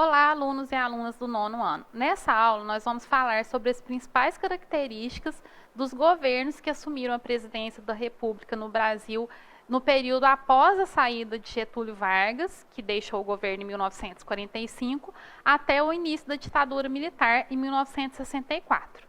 Olá, alunos e alunas do nono ano. Nessa aula, nós vamos falar sobre as principais características dos governos que assumiram a presidência da República no Brasil no período após a saída de Getúlio Vargas, que deixou o governo em 1945, até o início da ditadura militar em 1964.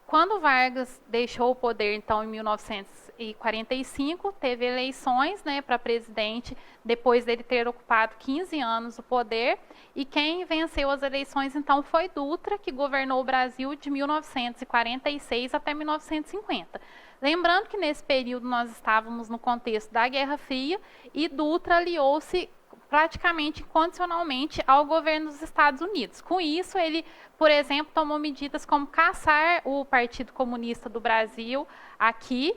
Quando Vargas deixou o poder, então, em 1945, teve eleições, para presidente, depois dele ter ocupado 15 anos o poder, e quem venceu as eleições, então, foi Dutra, que governou o Brasil de 1946 até 1950. Lembrando que nesse período nós estávamos no contexto da Guerra Fria, e Dutra aliou-se praticamente incondicionalmente ao governo dos Estados Unidos. Com isso, ele, por exemplo, tomou medidas como caçar o Partido Comunista do Brasil aqui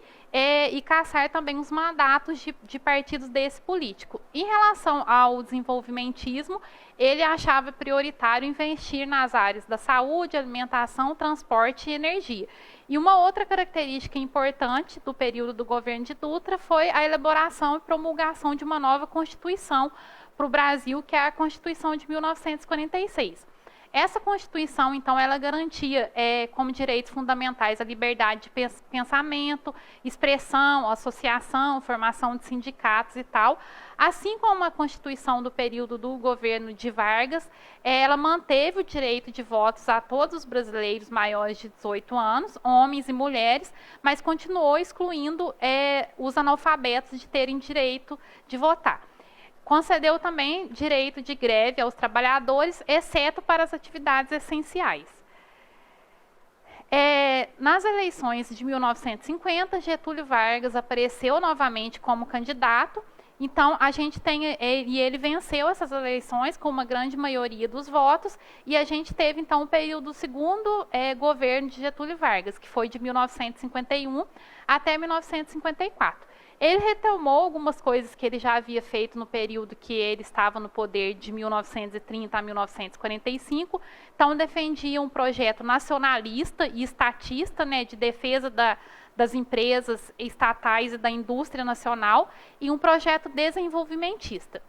e caçar também os mandatos de partidos desse político. Em relação ao desenvolvimentismo, ele achava prioritário investir nas áreas da saúde, alimentação, transporte e energia. E uma outra característica importante do período do governo de Dutra foi a elaboração e promulgação de uma nova Constituição para o Brasil, que é a Constituição de 1946. Essa Constituição, então, ela garantia como direitos fundamentais a liberdade de pensamento, expressão, associação, formação de sindicatos e tal, assim como a Constituição do período do governo de Vargas, ela manteve o direito de votos a todos os brasileiros maiores de 18 anos, homens e mulheres, mas continuou excluindo os analfabetos de terem direito de votar. Concedeu também direito de greve aos trabalhadores, exceto para as atividades essenciais. Nas eleições de 1950, Getúlio Vargas apareceu novamente como candidato. Então, ele venceu essas eleições com uma grande maioria dos votos, e a gente teve, então, o período do segundo governo de Getúlio Vargas, que foi de 1951 até 1954. Ele retomou algumas coisas que ele já havia feito no período que ele estava no poder, de 1930 a 1945. Então, defendia um projeto nacionalista e estatista, de defesa das empresas estatais e da indústria nacional, e um projeto desenvolvimentista.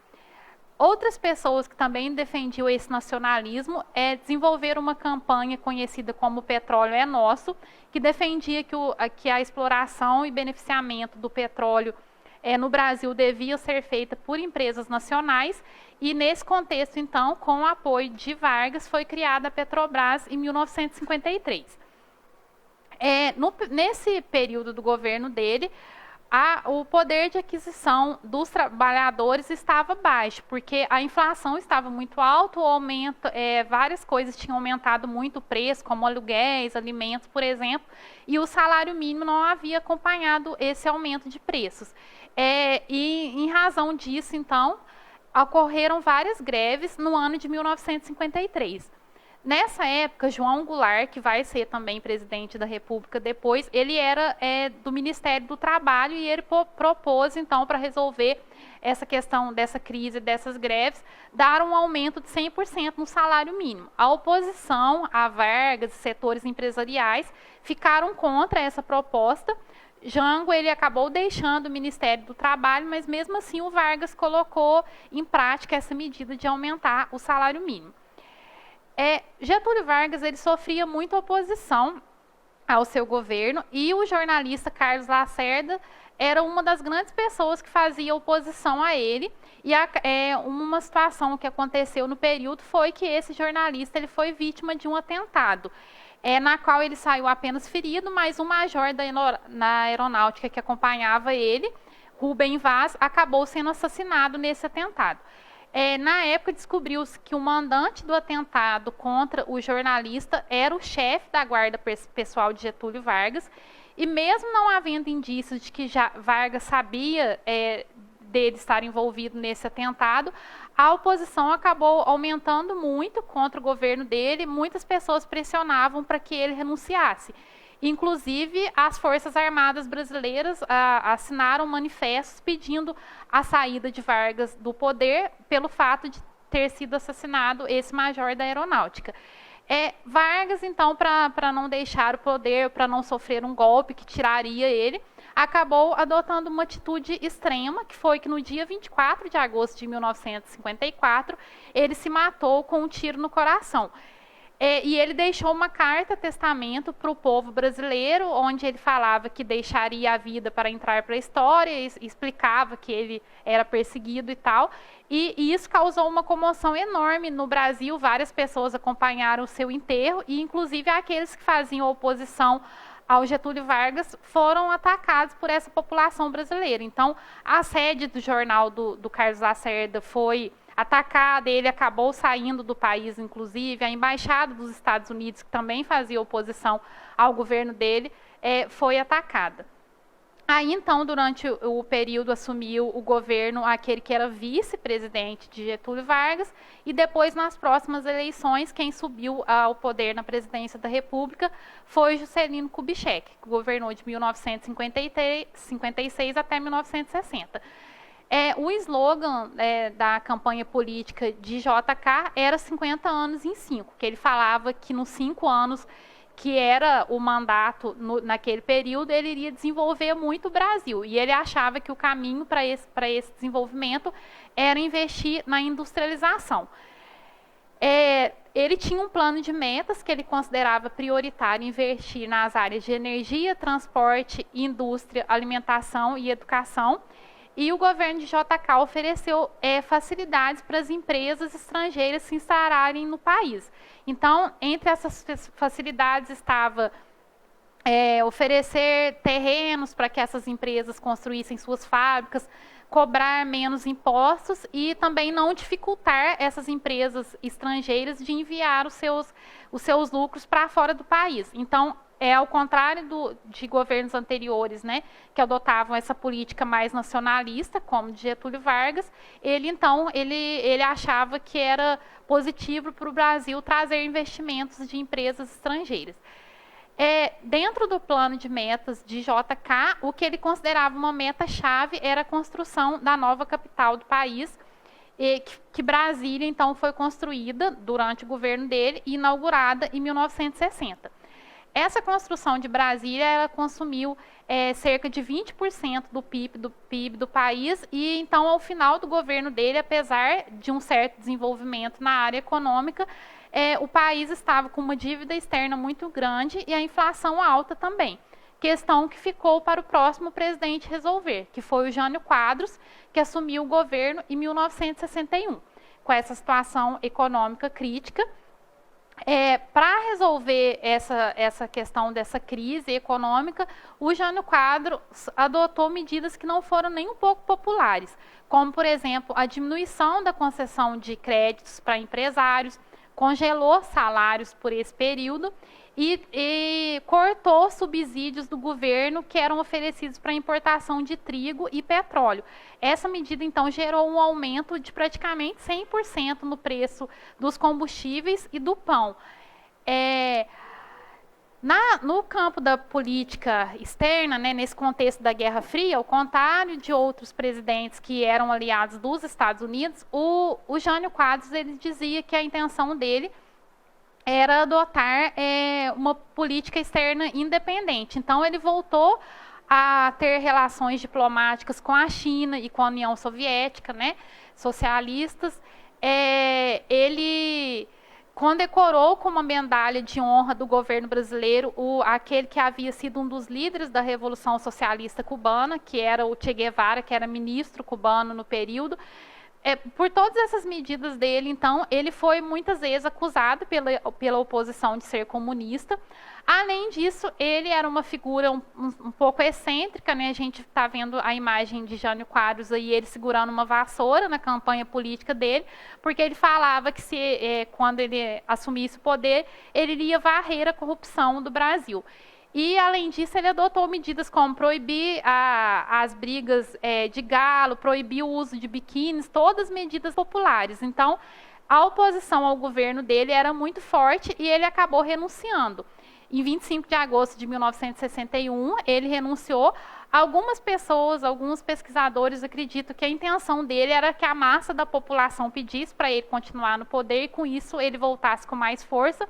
Outras pessoas que também defendiam esse nacionalismo desenvolveram uma campanha conhecida como Petróleo é Nosso, que defendia que a exploração e beneficiamento do petróleo no Brasil devia ser feita por empresas nacionais, e nesse contexto, então, com o apoio de Vargas, foi criada a Petrobras em 1953. Nesse período do governo dele, o poder de aquisição dos trabalhadores estava baixo, porque a inflação estava muito alta, várias coisas tinham aumentado muito o preço, como aluguéis, alimentos, por exemplo, e o salário mínimo não havia acompanhado esse aumento de preços. E em razão disso, então, ocorreram várias greves no ano de 1953. Nessa época, João Goulart, que vai ser também presidente da República depois, ele era do Ministério do Trabalho, e ele propôs, então, para resolver essa questão dessa crise, dessas greves, dar um aumento de 100% no salário mínimo. A oposição a Vargas e setores empresariais ficaram contra essa proposta. Jango, ele acabou deixando o Ministério do Trabalho, mas mesmo assim o Vargas colocou em prática essa medida de aumentar o salário mínimo. Getúlio Vargas, ele sofria muita oposição ao seu governo, e o jornalista Carlos Lacerda era uma das grandes pessoas que fazia oposição a ele. E uma situação que aconteceu no período foi que esse jornalista ele foi vítima de um atentado, na qual ele saiu apenas ferido, mas um major na aeronáutica que acompanhava ele, Rubem Vaz, acabou sendo assassinado nesse atentado. Na época, descobriu-se que o mandante do atentado contra o jornalista era o chefe da guarda pessoal de Getúlio Vargas, e mesmo não havendo indícios de que Vargas sabia dele estar envolvido nesse atentado, a oposição acabou aumentando muito contra o governo dele. Muitas pessoas pressionavam para que ele renunciasse. Inclusive, as Forças Armadas brasileiras assinaram manifestos pedindo a saída de Vargas do poder pelo fato de ter sido assassinado esse major da aeronáutica. Vargas, então, para não deixar o poder, para não sofrer um golpe que tiraria ele, acabou adotando uma atitude extrema, que foi que no dia 24 de agosto de 1954, ele se matou com um tiro no coração. E ele deixou uma carta-testamento para o povo brasileiro, onde ele falava que deixaria a vida para entrar para a história, e explicava que ele era perseguido e tal. E isso causou uma comoção enorme no Brasil. Várias pessoas acompanharam o seu enterro, e inclusive aqueles que faziam oposição ao Getúlio Vargas foram atacados por essa população brasileira. Então, a sede do jornal do Carlos Lacerda foi atacada, ele acabou saindo do país, inclusive. A embaixada dos Estados Unidos, que também fazia oposição ao governo dele, foi atacada. Aí, então, durante o período, assumiu o governo aquele que era vice-presidente de Getúlio Vargas, e depois, nas próximas eleições, quem subiu ao poder na presidência da República foi Juscelino Kubitschek, que governou de 1956 até 1960. O slogan da campanha política de JK era 50 anos em 5, que ele falava que nos 5 anos que era o mandato naquele período, ele iria desenvolver muito o Brasil. E ele achava que o caminho para esse desenvolvimento era investir na industrialização. Ele tinha um plano de metas que ele considerava prioritário investir nas áreas de energia, transporte, indústria, alimentação e educação. E o governo de JK ofereceu facilidades para as empresas estrangeiras se instalarem no país. Então, entre essas facilidades estava oferecer terrenos para que essas empresas construíssem suas fábricas, cobrar menos impostos e também não dificultar essas empresas estrangeiras de enviar os seus lucros para fora do país. Então, ao contrário de governos anteriores, né, que adotavam essa política mais nacionalista, como de Getúlio Vargas, ele achava que era positivo para o Brasil trazer investimentos de empresas estrangeiras. Dentro do plano de metas de JK, o que ele considerava uma meta-chave era a construção da nova capital do país, que Brasília, então, foi construída durante o governo dele e inaugurada em 1960. Essa construção de Brasília, ela consumiu cerca de 20% do PIB do país, e então, ao final do governo dele, apesar de um certo desenvolvimento na área econômica, o país estava com uma dívida externa muito grande e a inflação alta também. Questão que ficou para o próximo presidente resolver, que foi o Jânio Quadros, que assumiu o governo em 1961. Com essa situação econômica crítica, para resolver essa questão dessa crise econômica, o Jânio Quadros adotou medidas que não foram nem um pouco populares, como, por exemplo, a diminuição da concessão de créditos para empresários, congelou salários por esse período e cortou subsídios do governo que eram oferecidos para a importação de trigo e petróleo. Essa medida, então, gerou um aumento de praticamente 100% no preço dos combustíveis e do pão. No campo da política externa, né, nesse contexto da Guerra Fria, ao contrário de outros presidentes que eram aliados dos Estados Unidos, o Jânio Quadros, ele dizia que a intenção dele era adotar uma política externa independente. Então, ele voltou a ter relações diplomáticas com a China e com a União Soviética, né, socialistas. Ele condecorou com uma medalha de honra do governo brasileiro aquele que havia sido um dos líderes da Revolução Socialista Cubana, que era o Che Guevara, que era ministro cubano no período. Por todas essas medidas dele, então, ele foi muitas vezes acusado pela oposição de ser comunista. Além disso, ele era uma figura um pouco excêntrica, né? A gente está vendo a imagem de Jânio Quadros aí, ele segurando uma vassoura na campanha política dele, porque ele falava que quando ele assumisse o poder, ele iria varrer a corrupção do Brasil. E, além disso, ele adotou medidas como proibir as brigas de galo, proibir o uso de biquínis, todas medidas populares. Então, a oposição ao governo dele era muito forte e ele acabou renunciando. Em 25 de agosto de 1961, ele renunciou. Algumas pessoas, alguns pesquisadores acreditam que a intenção dele era que a massa da população pedisse para ele continuar no poder e, com isso, ele voltasse com mais força,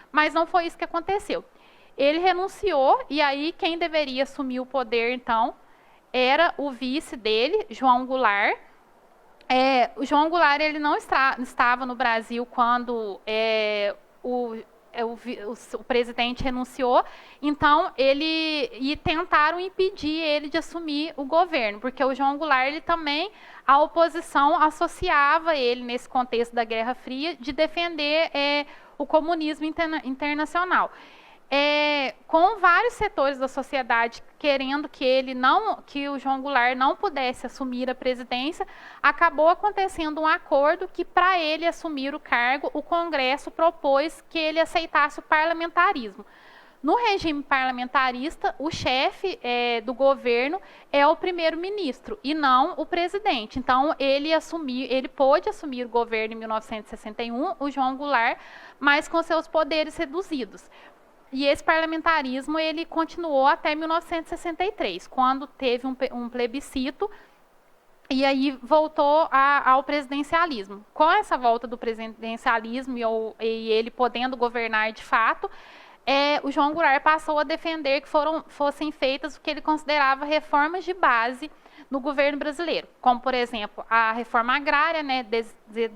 mas não foi isso que aconteceu. ele renunciou, e aí quem deveria assumir o poder, então, era o vice dele, João Goulart. O João Goulart ele não estava no Brasil quando o presidente renunciou, então tentaram impedir ele de assumir o governo, porque o João Goulart ele também, a oposição associava ele nesse contexto da Guerra Fria de defender o comunismo internacional. Com vários setores da sociedade querendo que o João Goulart não pudesse assumir a presidência, acabou acontecendo um acordo que, para ele assumir o cargo, o Congresso propôs que ele aceitasse o parlamentarismo. No regime parlamentarista, o chefe do governo é o primeiro-ministro e não o presidente. Então, ele pôde assumir o governo em 1961, o João Goulart, mas com seus poderes reduzidos. E esse parlamentarismo ele continuou até 1963, quando teve um plebiscito e aí voltou ao presidencialismo. Com essa volta do presidencialismo e ele podendo governar de fato, o João Goulart passou a defender que fossem feitas o que ele considerava reformas de base no governo brasileiro, como, por exemplo, a reforma agrária, né,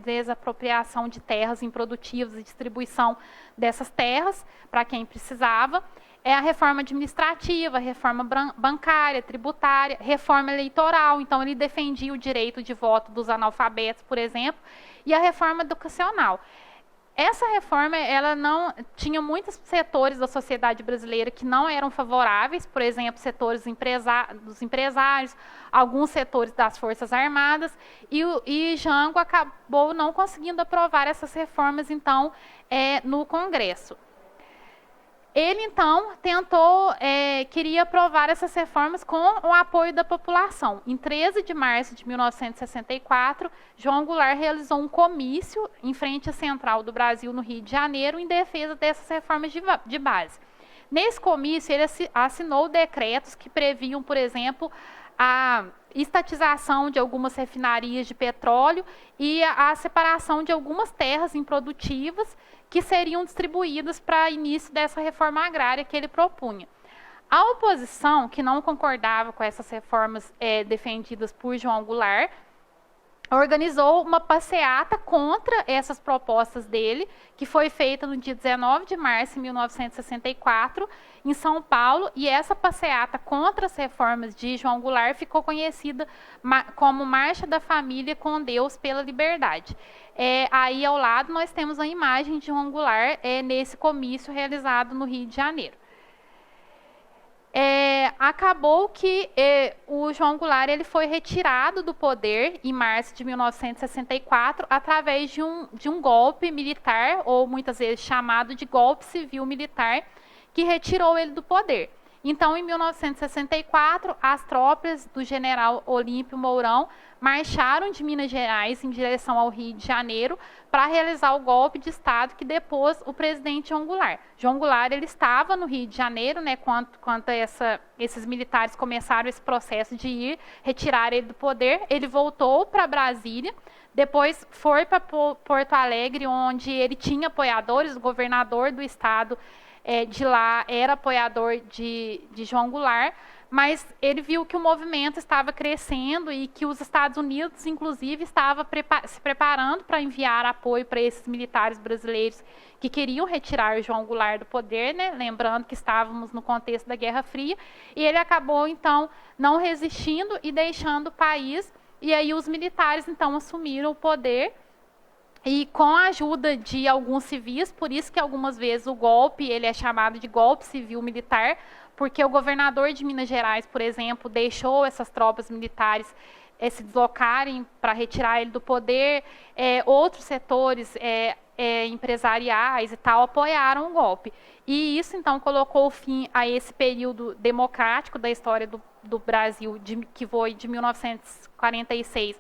desapropriação de terras improdutivas e distribuição dessas terras para quem precisava, a reforma administrativa, a reforma bancária, tributária, reforma eleitoral, então ele defendia o direito de voto dos analfabetos, por exemplo, e a reforma educacional. Essa reforma, ela não tinha muitos setores da sociedade brasileira que não eram favoráveis, por exemplo, setores dos empresários, alguns setores das Forças Armadas, e Jango acabou não conseguindo aprovar essas reformas, então, no Congresso. Ele, então, queria aprovar essas reformas com o apoio da população. Em 13 de março de 1964, João Goulart realizou um comício em frente à Central do Brasil, no Rio de Janeiro, em defesa dessas reformas de base. Nesse comício, ele assinou decretos que previam, por exemplo, a estatização de algumas refinarias de petróleo e a separação de algumas terras improdutivas que seriam distribuídas para início dessa reforma agrária que ele propunha. A oposição, que não concordava com essas reformas defendidas por João Goulart, organizou uma passeata contra essas propostas dele, que foi feita no dia 19 de março de 1964, em São Paulo, e essa passeata contra as reformas de João Goulart ficou conhecida como Marcha da Família com Deus pela Liberdade. Aí ao lado nós temos a imagem de João Goulart nesse comício realizado no Rio de Janeiro. Acabou que o João Goulart ele foi retirado do poder em março de 1964 através de um golpe militar, ou muitas vezes chamado de golpe civil-militar, que retirou ele do poder. Então, em 1964, as tropas do general Olímpio Mourão marcharam de Minas Gerais em direção ao Rio de Janeiro para realizar o golpe de Estado que depôs o presidente João Goulart. João Goulart ele estava no Rio de Janeiro, né, quando esses militares começaram esse processo de retirar ele do poder. Ele voltou para Brasília, depois foi para Porto Alegre, onde ele tinha apoiadores. O governador do estado de lá era apoiador de João Goulart, mas ele viu que o movimento estava crescendo e que os Estados Unidos, inclusive, estavam se preparando para enviar apoio para esses militares brasileiros que queriam retirar João Goulart do poder, né? Lembrando que estávamos no contexto da Guerra Fria, e ele acabou, então, não resistindo e deixando o país, e aí os militares, então, assumiram o poder. E com a ajuda de alguns civis, por isso que algumas vezes o golpe ele é chamado de golpe civil-militar, porque o governador de Minas Gerais, por exemplo, deixou essas tropas militares se deslocarem para retirar ele do poder. Outros setores empresariais e tal apoiaram o golpe. E isso, então, colocou fim a esse período democrático da história do Brasil, que foi de 1946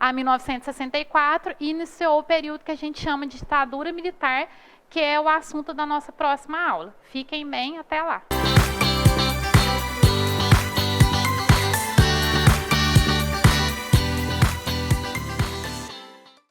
a 1964, e iniciou o período que a gente chama de ditadura militar, que é o assunto da nossa próxima aula. Fiquem bem, até lá!